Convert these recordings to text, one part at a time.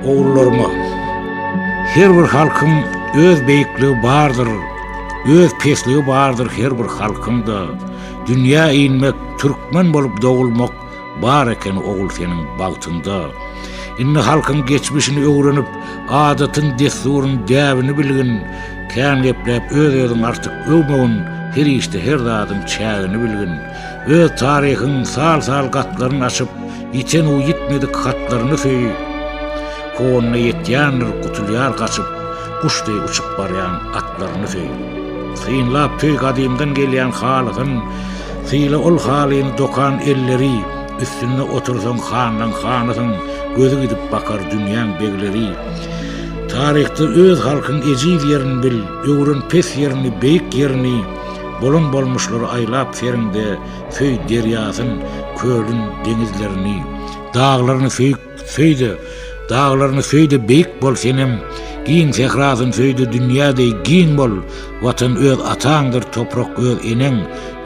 Oğullarıma, her bir halkın öz beýikliği bardyr, öz pesliği bardyr her bir halkynda. Dünya inmek, türkmen bolup dogulmak bar eken oğul senin bagtynda. Inni halkın geçmişini öwrenip, adatyn, desturun däbini bilgin, kän gepläp öz-özüň artyk öwmegin, her işte her dadyň çägini bilgin. Öz taryhyň sal-sal gatlaryny açyp, ýiten u ýitmedik hatlaryny söýüp, konuna yetýändir gutulýar gaçyp, kuşday uçup barýan atlaryny söýüp. Synlap töý gadymdan gelýän halykyn, syla ol halyny dokan elleri, üstüne otursaň handan hanasyň, gözü gidip bakar dünýäň begleri. Taryhda öz halkyň ejil ýerini bil, öwren pes ýerini, beýik ýerini, bolun bolmuşlary aýlap serinde söý derýasyn, kölün, deňizlerini, daglaryny söýde, dağlarını söýde beýik bol senem, giň sehrasyn söýde dünýäde giň bol, watan öz ataňdyr, toprak öz eneň,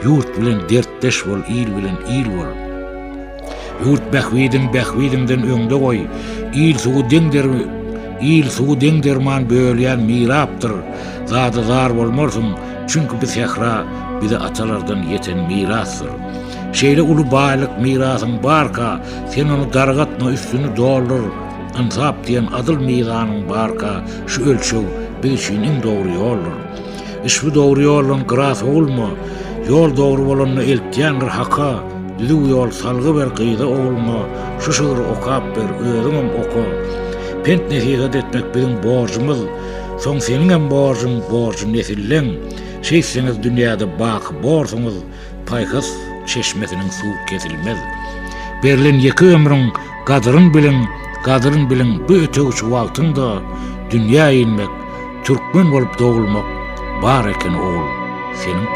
ýurt bilen dertdeş bol, il bilen il bol. Ýurt bähwidimden öňde goý, il suwu deňderman bölýän mirapdyr, zady zar bolmarsyň, çünki bu sehra bize atalardan yeten mirasdyr. Şeýle uly baýlyk mirasyň barka, sen onu dargatma, üstüni doldur. Ansap diyen adyl mizanyň barka, şu ölçew biz üçin iň dogry ýoldur. Şu dogry ýolun gras olma, ýol dogry bolanyny eltýändir haka, düzü ýol salgy ber gyýda olma, şu şygyr okap ber, özüňem oka. Pent nesihat etmek bizim borjumyz, soň seniň hem borjum nesillen, şeýseniz dünýäde baky borsuňyz, paýhas çeşmesiniň suw kesilmez. Berlen ýeki ömrüň gadyryn bilen bu ötegüç wagtynda dünýä inmek, türkmen bolup dogulmak bar eken oğul senin